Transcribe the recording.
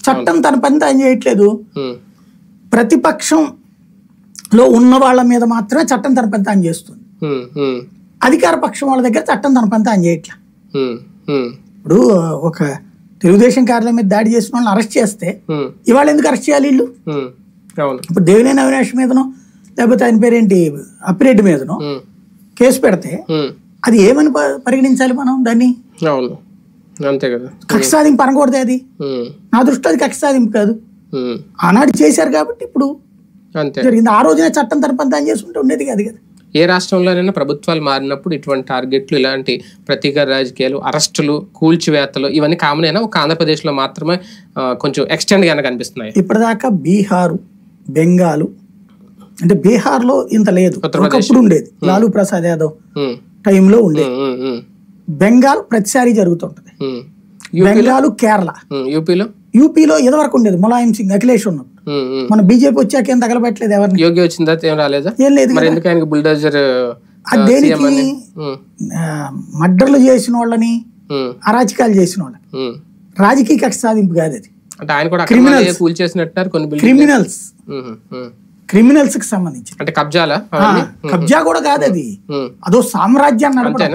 చట్టం తన పని తాను చేయట్లేదు. ప్రతిపక్షంలో ఉన్న వాళ్ళ మీద మాత్రమే చట్టం తన పని తాను చేస్తుంది. అధికార పక్షం వాళ్ళ దగ్గర చట్టం తన పని తాను చేయట్లా. ఇప్పుడు ఒక తెలుగుదేశం కార్యాలయం మీద దాడి చేసిన వాళ్ళని అరెస్ట్ చేస్తే ఇవాళ ఎందుకు అరెస్ట్ చేయాలి వీళ్ళు? ఇప్పుడు దేవినేని అవినాష్ మీదనో లేకపోతే ఆయన పేరేంటి అప్పిరెడ్డి మీదనో కేసు పెడితే అది ఏమని పరిగణించాలి మనం దాన్ని? అంతే కదా, కక్ష సాధింపు అనకూడదు. అది నా దృష్టిలో అది కక్ష సాధింపు కాదు. ఆనాడు చేశారు కాబట్టి ఇప్పుడు జరిగింది. ఆ రోజునే చట్టం తన పని తాను చేసుకుంటూ ఉండేది కాదు కదా. ఏ రాష్ట్రంలోనైనా ప్రభుత్వాలు మారినప్పుడు ఇటువంటి టార్గెట్లు, ఇలాంటి ప్రతీకార రాజకీయాలు, అరెస్టులు, కూల్చివేతలు ఇవన్నీ కామన్ అయినా ఒక ఆంధ్రప్రదేశ్లో మాత్రమే కొంచెం ఎక్స్టెండ్ గానే కనిపిస్తున్నాయి. ఇప్పటిదాకా బీహారు, బెంగాలు, అంటే బీహార్లో ఇంత లేదు, ఒకప్పుడు ఉండేది. లాలూ ప్రసాద్ యాదవ్ టైంలో ఉండేది. బెంగాల్ ప్రతిసారి జరుగుతుంటది. బెంగాల్, కేరళ, యూపీలో ఇదివరకు ఉండేది ములాయం సింగ్, అఖిలేష్ ఉన్నప్పుడు. మన బీజేపీ వచ్చాక ఏం తగలబెట్టలేదు ఎవరిని. యోగి వచ్చిన తర్వాత ఏం రాలేదా? ఏం లేదు. దేనికి? మర్డర్లు చేసిన వాళ్ళని, అరాచకాలు చేసిన వాళ్ళని. రాజకీయ కక్ష సాధింపు కాదు అది. క్రిమినల్స్ కి సంబంధించి అంటే కబ్జా కూడా కాదు అది. అదో సామ్రాజ్యాన్ని నడపడం.